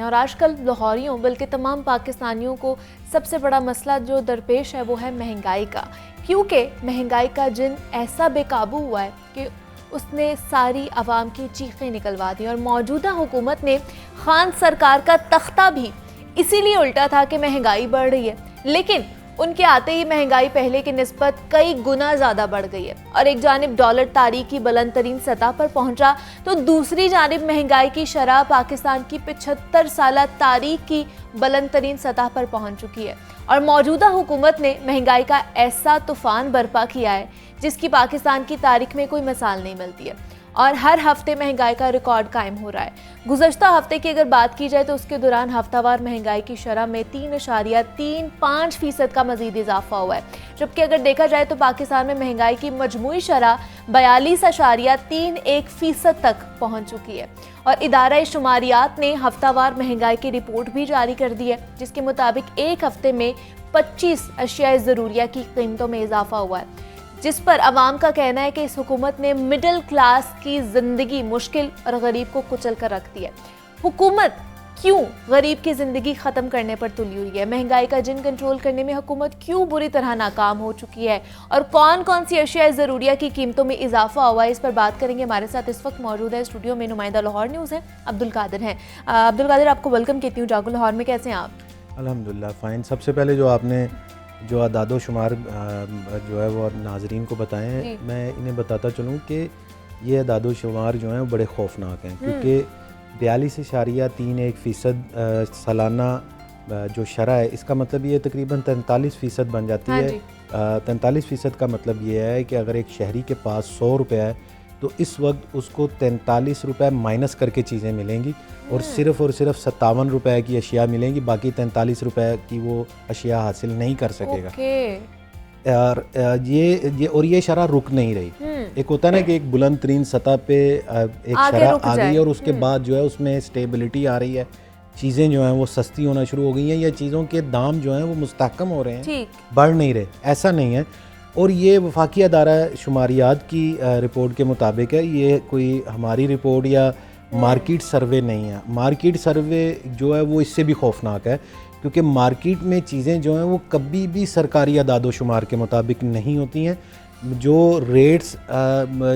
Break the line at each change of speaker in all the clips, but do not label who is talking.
और आजकल लाहौरियों बल्कि तमाम पाकिस्तानियों को सबसे बड़ा मसला जो दरपेश है वो है महंगाई का, क्योंकि महंगाई का जिन ऐसा बेकाबू हुआ है कि उसने सारी आवाम की चीखें निकलवा दी। और मौजूदा हुकूमत ने खान सरकार का तख्ता भी इसीलिए उल्टा था कि महंगाई बढ़ रही है, लेकिन उनके आते ही महंगाई पहले की निस्बत कई गुना ज़्यादा बढ़ गई है। और एक जानिब डॉलर तारीखी बुलंद तरीन सतह पर पहुंचा तो दूसरी जानिब महंगाई की शरह पाकिस्तान की 75 साल तारीख की बुलंद तरीन सतह पर पहुंच चुकी है। और मौजूदा हुकूमत ने महंगाई का ऐसा तूफान बर्पा किया है जिसकी पाकिस्तान की तारीख में कोई मिसाल नहीं मिलती है। और हर हफ्ते महंगाई का रिकॉर्ड कायम हो रहा है। गुज़श्ता हफ्ते की अगर बात की जाए तो उसके दौरान हफ्तावार महंगाई की शरह में 3.35% का मजीद इजाफा हुआ है, जबकि अगर देखा जाए तो पाकिस्तान में महंगाई की मजमूई शरह 42.31% तक पहुंच चुकी है। और इदारा शुमारियात ने हफ्तावार महंगाई की रिपोर्ट भी जारी कर दी है, जिसके मुताबिक एक हफ्ते में 25 अशिया ज़रूरिया की कीमतों में इजाफा हुआ है, जिस पर अवाम का कहना है कि इस हुकूमत ने मिडिल क्लास की जिंदगी मुश्किल और गरीब को कुचल कर रख दिया है। हुकूमत क्यों गरीब की जिंदगी खत्म करने पर तुली हुई है? महंगाई का जिन कंट्रोल करने में हुकूमत क्यों बुरी तरह नाकाम हो चुकी है? और कौन कौन सी अशिया ज़रूरिया की कीमतों में इजाफा हुआ है, इस पर बात करेंगे। हमारे साथ इस वक्त मौजूद है स्टूडियो में नुमाइंदा लाहौर न्यूज़ है अब्दुल कादिर हैं। अब्दुल कादिर, आपको वेलकम कहती हूँ जागो लाहौर में। कैसे हैं आप?
अल्हम्दुलिल्लाह फ़ाइन। सबसे पहले जो आपने जो अदादो शुमार जो है वो नाजरीन को बताएं हैं, मैं इन्हें बताता चलूँ कि ये अदादो शुमार जो हैं वो बड़े खौफनाक हैं, क्योंकि 42.31% सालाना जो शरह है, इसका मतलब ये तकरीबन 43% बन जाती है। 43% का मतलब ये है कि अगर एक शहरी के पास 100 रुपये है तो इस वक्त उसको 43 रुपये माइनस करके चीज़ें मिलेंगी और सिर्फ 57 रुपये की अशिया मिलेंगी, बाकी 43 रुपये की वो अशिया हासिल नहीं कर सकेगा। और ये शरह रुक नहीं रही। एक होता है ना कि एक बुलंद तरीन सतह पे एक शरह आ गई और उसके बाद जो है उसमें स्टेबिलिटी आ रही है, चीज़ें जो हैं वो सस्ती होना शुरू हो गई हैं, या चीज़ों के दाम जो हैं वो मुस्तहकम हो रहे हैं, बढ़ नहीं रहे। ऐसा नहीं है। और ये वफाकी अदारा शुमारियात की रिपोर्ट के मुताबिक है, ये कोई हमारी रिपोर्ट या मार्केट सर्वे नहीं है। मार्केट सर्वे जो है वो इससे भी खौफनाक है, क्योंकि मार्केट में चीज़ें जो हैं वो कभी भी सरकारी अदादो शुमार के मुताबिक नहीं होती हैं। जो रेट्स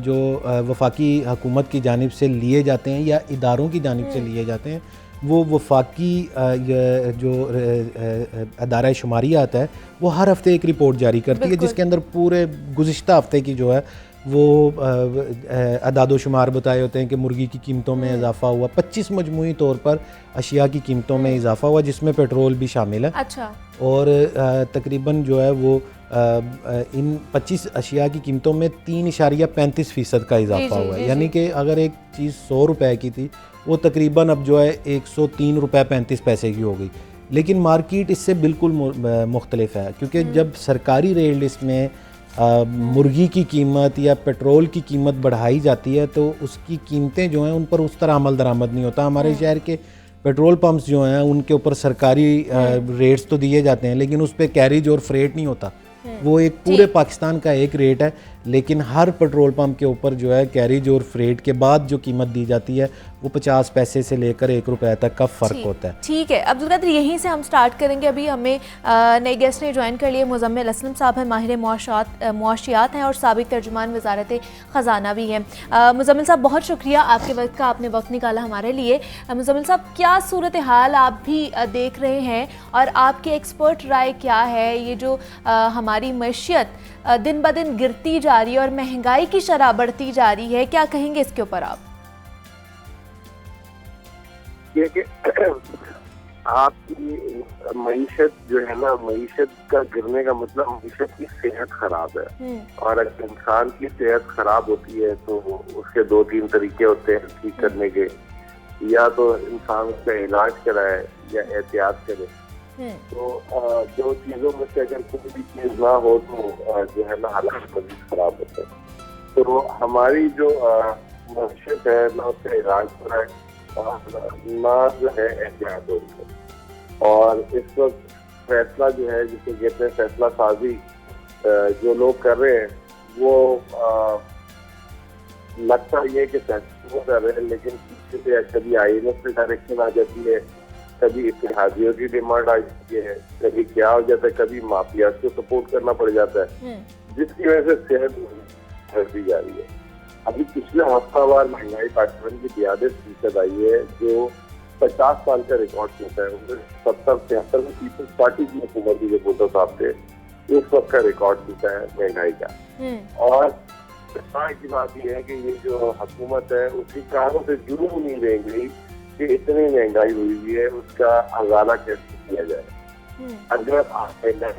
जो वफाकी हुकूमत की जानिब से लिए जाते हैं या इदारों की जानिब से लिए जाते हैं, वो वफाकी जो अदारा शुमारियात है वो हर हफ्ते एक रिपोर्ट जारी करती है, जिसके अंदर पूरे गुज़िश्ता हफ्ते की जो है वो अदादो शुमार बताए होते हैं कि मुर्गी की कीमतों में इजाफा हुआ, 25 मजमूई तौर पर अशिया की कीमतों में इजाफा हुआ, जिसमें पेट्रोल भी शामिल है।
अच्छा।
और तकरीबन जो है वो इन 25 अशिया की कीमतों में 3.35% का इजाफा हुआ है। यानी कि अगर एक चीज़ 100 रुपये की थी वो तकरीबन अब जो है 103 रुपये 35 पैसे की हो गई। लेकिन मार्केट इससे बिल्कुल मुख्तलिफ है, क्योंकि जब सरकारी रेट लिस्ट में मुर्गी की कीमत या पेट्रोल की कीमत बढ़ाई जाती है तो उसकी कीमतें जो हैं उन पर उस तरह अमल दरामद नहीं होता। हमारे शहर के पेट्रोल पंप्स जो हैं उनके ऊपर सरकारी रेट्स तो दिए जाते हैं, लेकिन उस पर कैरिज और फ्रेट नहीं होता। वो एक पूरे पाकिस्तान का एक रेट है, लेकिन हर पेट्रोल पंप के ऊपर जो है कैरिज और फ्रेट के बाद जो कीमत दी जाती है वो 50 पैसे से लेकर 1 रुपये तक का फ़र्क होता है।
ठीक है अब्दुल कादिर, यहीं से हम स्टार्ट करेंगे। अभी हमें नए गेस्ट ने ज्वाइन कर लिए। मुजम्मिल असलम साहब हैं, माहिर मुआशियात हैं और साबिक तर्जुमान वजारत ख़जाना भी हैं। मुजम्मिल साहब, बहुत शुक्रिया आपके वक्त का, आपने वक्त निकाला हमारे लिए। मुजम्मिल साहब, क्या सूरत हाल आप भी देख रहे हैं और आपकी एक्सपर्ट राय क्या है? ये जो हमारी मैशियत दिन ब दिन गिरती जा रही है और महंगाई की शरह बढ़ती जा रही है, क्या कहेंगे इसके ऊपर आप?
कि आपकी मईशत जो है ना, मईशत का गिरने का मतलब मईशत की सेहत खराब है। और अगर इंसान की सेहत खराब होती है तो उसके 2-3 तरीके होते हैं ठीक करने के। या तो इंसान उसका इलाज कराए या एहतियात करे। तो जो चीज़ों में से अगर कोई भी चीज़ ना हो तो जो है ना हालात मजीद खराब होते हैं। तो हमारी जो मईशत है ना उसका इलाज कराए ना जो है एहतियात हो। और इस वक्त फैसला जो है जिसे कहते हैं फैसला साजी जो लोग कर रहे हैं वो लगता ये कि फैसला कर रहे हैं, लेकिन पीछे से कभी IMF से डायरेक्शन आ जाती है, कभी इत्तेहादियों की डिमांड आ जाती है, कभी क्या हो जाता है, कभी माफियाज को सपोर्ट करना पड़ जाता है, जिसकी वजह से सेहत बढ़ती जा रही है। अभी पिछले हफ्तावार महंगाई पाकिस्तान की 42% आई है, जो 50 साल का रिकॉर्ड होता है। 70-73 में पीपल्स पार्टी की हुकूमत की भुट्टो साहब थे, उस वक्त का रिकॉर्ड टूटा है महंगाई का। और की बात यह है कि ये जो हुकूमत है उसकी कारों से जुनून नहीं रह गई कि इतनी महंगाई हुई है, उसका हवाला कैसे किया जाए। अगर आप महंगाई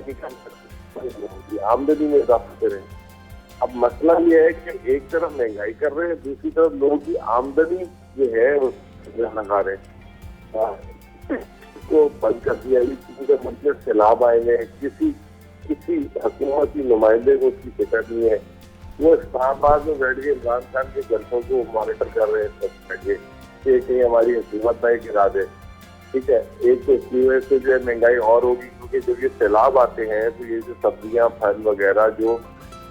की आमदनी में इजाफा करें, अब मसला ये है कि एक तरफ महंगाई कर रहे हैं, दूसरी तरफ लोगों की आमदनी जो है वो लगा रहे हैं, तो बंद कर दिया। मतलब सैलाब आए हैं, किसी हुकूमत की नुमाइंदे को उसकी फिक्र नहीं है। वो इस्लामाबाद में बैठ के इमरान खान के जलसों को मॉनिटर कर रहे हैं सब बैठे कि कहीं हमारी हुकूमत ना गिरा दे। ठीक है, एक तो इसकी वजह से जो है महंगाई और होगी, क्योंकि जब ये सैलाब आते हैं तो ये जो सब्जियां फल वगैरह जो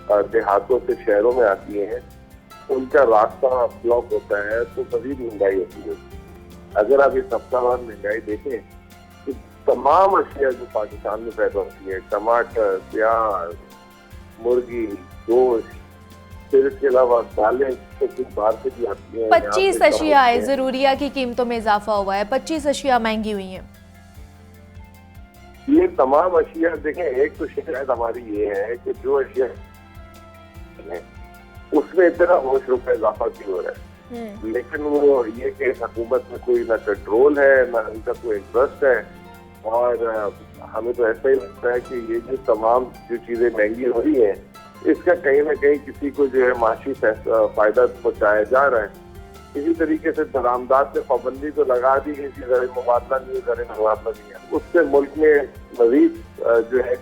देहातों से शहरों में आती हैं, उनका रास्ता ब्लॉक होता है, तो मजीद महंगाई होती है। अगर आप इस हफ्तावार महंगाई देखें तो तमाम अशिया जो पाकिस्तान में पैदा होती है, टमाटर, प्याज, मुर्गी, गोश्त, फिर इसके अलावा दालें तो कुछ बाहर से भी आती हैं।
25 अशिया है, जरूरिया की कीमतों में इजाफा हुआ है, 25 अशिया महंगी हुई हैं।
ये तमाम अशिया देखें, एक तो शिकायत हमारी ये है कि जो अशिया है उसमें इतना होश रुपये इजाफा क्यों हो रहा है, लेकिन वो ये कि हुकूमत में कोई ना कंट्रोल है ना इनका कोई इंटरेस्ट है। और हमें तो ऐसा ही लगता है कि ये जो तमाम जो चीजें महंगी हो रही हैं, इसका कहीं ना कहीं किसी को जो है माशी फायदा पहुंचाया जा रहा है। इसी तरीके से दरामदात से पाबंदी तो लगा दी गई थी, ज़र मुबादला नहीं है, ज़र मुबादला नहीं है, उससे मुल्क में मजीद जो है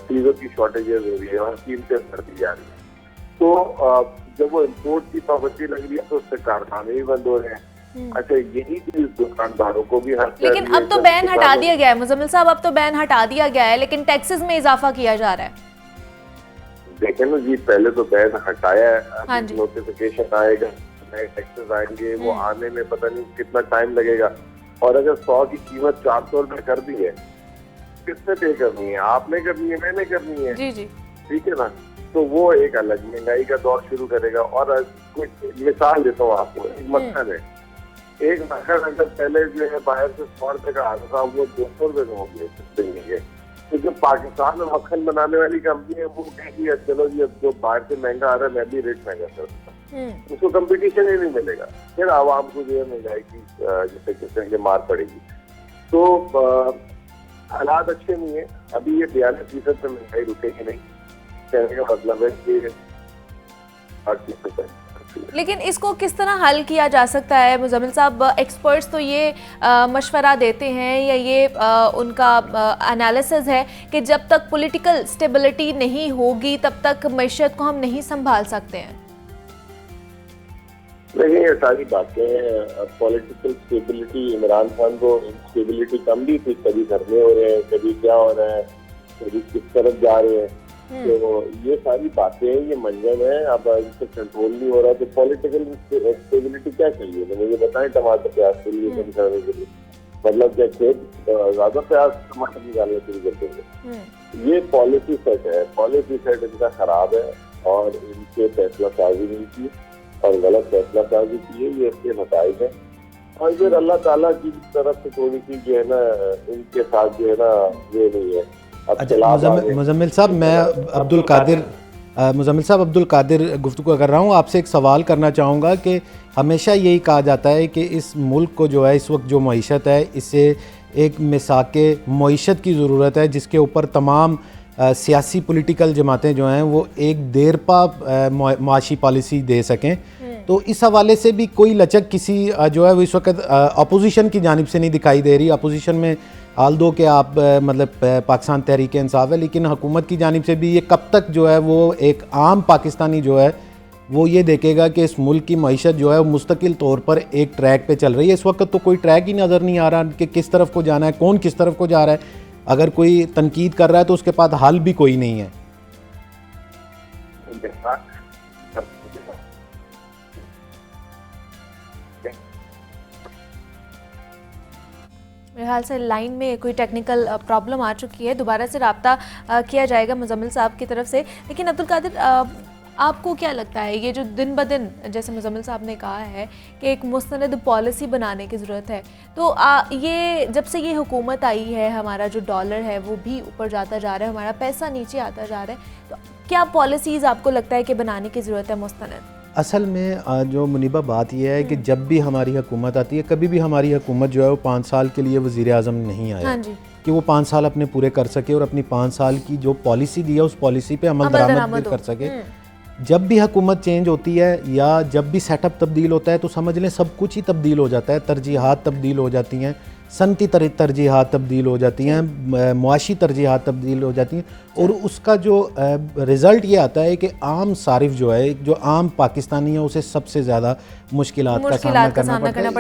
चीज़ों की शॉर्टेजेस हो रही है और कीमतें बढ़ती जा रही है। तो जब वो इम्पोर्ट की पाबंदी लग रही है तो उससे कारखाने भी बंद हो रहे हैं। अच्छा, यही चीज दुकानदारों को भी हर,
लेकिन अब तो बैन हटा दिया गया है मुजम्मिल साहब, अब तो बैन हटा दिया गया है, लेकिन टैक्सेस में इजाफा किया जा रहा है।
देखें ना जी, पहले तो बैन हटाया है,
हाँ,
नोटिफिकेशन आएगा, नए टैक्सेस आएंगे, वो आने में पता नहीं कितना टाइम लगेगा। और अगर 100 की कीमत 400 रुपए कर दी है, किसने पे करनी है? आपने करनी है, मैंने करनी है।
जी जी,
ठीक है ना, तो वो एक अलग महंगाई का दौर शुरू करेगा। और कुछ मिसाल देता हूँ आपको, एक मक्खन है, एक मक्खन अगर पहले जो है बाहर से 100 रुपए का आता था, वो 200 रुपए का हो गया। तो जो पाकिस्तान में मक्खन बनाने वाली कंपनी है वो कहती है चलो जी अब जो बाहर से महंगा आ रहा है मैं भी रेट महंगा करूँगा, उसको कंपटीशन ही नहीं मिलेगा, फिर आवाम को जो है महंगाई की जैसे कहते मार पड़ेगी। तो हालात अच्छे नहीं है। अभी ये 42% पे महंगाई रुकेगी नहीं, कहने का मतलब है कि 8%।
लेकिन इसको किस तरह हल किया जा सकता है मुजम्मिल साहब? एक्सपर्ट्स तो ये मशवरा देते हैं या ये उनका एनालिसिस है कि जब तक पॉलिटिकल स्टेबिलिटी नहीं होगी तब तक मैशत को हम नहीं संभाल सकते हैं।
नहीं, ये सारी बातें पॉलिटिकल स्टेबिलिटी, इमरान खान को स्टेबिलिटी कम भी थी, कभी धरने हो रहे हैं, कभी क्या हो रहा है, कभी किस तरफ जा रहे हैं, तो ये सारी बातें ये मंजर है। अब इनसे कंट्रोल नहीं हो रहा, तो पॉलिटिकल स्टेबिलिटी क्या चाहिए? तो मुझे बताएं, टमाटर प्याज के लिए समझाने के लिए मतलब क्या खेत ज्यादा प्याज टमाटर निकालने शुरू कर देंगे? ये पॉलिसी सेट है, पॉलिसी सेट इनका खराब है और इनके फैसला साजी नहीं की और गलत फैसला साजी की है, ये इसके नताइज है। और फिर अल्लाह ताला की तरफ से थोड़ी सी जो है ना इनके साथ जो है ना ये नहीं है।
अच्छा मुजम्मिल साहब, मैं मुजम्मिल साहब अब्दुल कादिर गुफ्तगू कर रहा हूँ। आपसे एक सवाल करना चाहूँगा कि हमेशा यही कहा जाता है कि इस मुल्क को जो है इस वक्त जो मईशत है, इसे एक मिसाके मईशत की ज़रूरत है जिसके ऊपर तमाम सियासी पॉलिटिकल जमातें जो हैं वो एक देरपा माशी पॉलिसी दे सकें। तो इस हवाले से भी कोई लचक किसी जो है वो इस वक्त अपोजिशन की जानिब से नहीं दिखाई दे रही। अपोजिशन में हाल दो कि आप मतलब पाकिस्तान तहरीक इंसाफ है, लेकिन हुकूमत की जानिब से भी ये कब तक जो है वो एक आम पाकिस्तानी जो है वो ये देखेगा कि इस मुल्क की मईशत जो है वो मुस्तकिल तौर पर एक ट्रैक पे चल रही है। इस वक्त तो कोई ट्रैक ही नज़र नहीं आ रहा कि किस तरफ को जाना है, कौन किस तरफ को जा रहा है। अगर कोई तनकीद कर रहा है तो उसके पास हल भी कोई नहीं है।
मेरे ख्याल से लाइन में कोई टेक्निकल प्रॉब्लम आ चुकी है, दोबारा से रब्ता किया जाएगा मुजम्मिल साहब की तरफ से। लेकिन अब्दुल कादिर, आपको क्या लगता है ये जो दिन ब दिन, जैसे मुजम्मिल साहब ने कहा है कि एक मुस्तनद पॉलिसी बनाने की ज़रूरत है, तो ये जब से ये हुकूमत आई है, हमारा जो डॉलर है वो भी ऊपर जाता जा रहा है, हमारा पैसा नीचे आता जा रहा है, तो क्या पॉलिसीज़ आपको लगता है कि बनाने की ज़रूरत है मुस्तनद?
असल में जो मुनीबा बात यह है कि जब भी हमारी हुकूमत आती है, कभी भी हमारी हुकूमत जो है वो 5 साल के लिए वज़ीर आज़म नहीं आया।
हाँ जी।
कि वो 5 साल अपने पूरे कर सके और अपनी 5 साल की जो पॉलिसी दी है उस पॉलिसी पे अमल दरामद कर सके। जब भी हुकूमत चेंज होती है या जब भी सेटअप तब्दील होता है तो समझ लें सब कुछ ही तब्दील हो जाता है, तरजीहात तब्दील हो जाती हैं, सनती तरजीहात तब्दील हो जाती हैं, मुआशी तरजीहात तब्दील हो जाती हैं, और उसका जो रिज़ल्ट ये आता है कि आम सारिफ जो है, जो आम पाकिस्तानी है, उसे सबसे ज़्यादा मुश्किलात का सामना करना पड़ता है।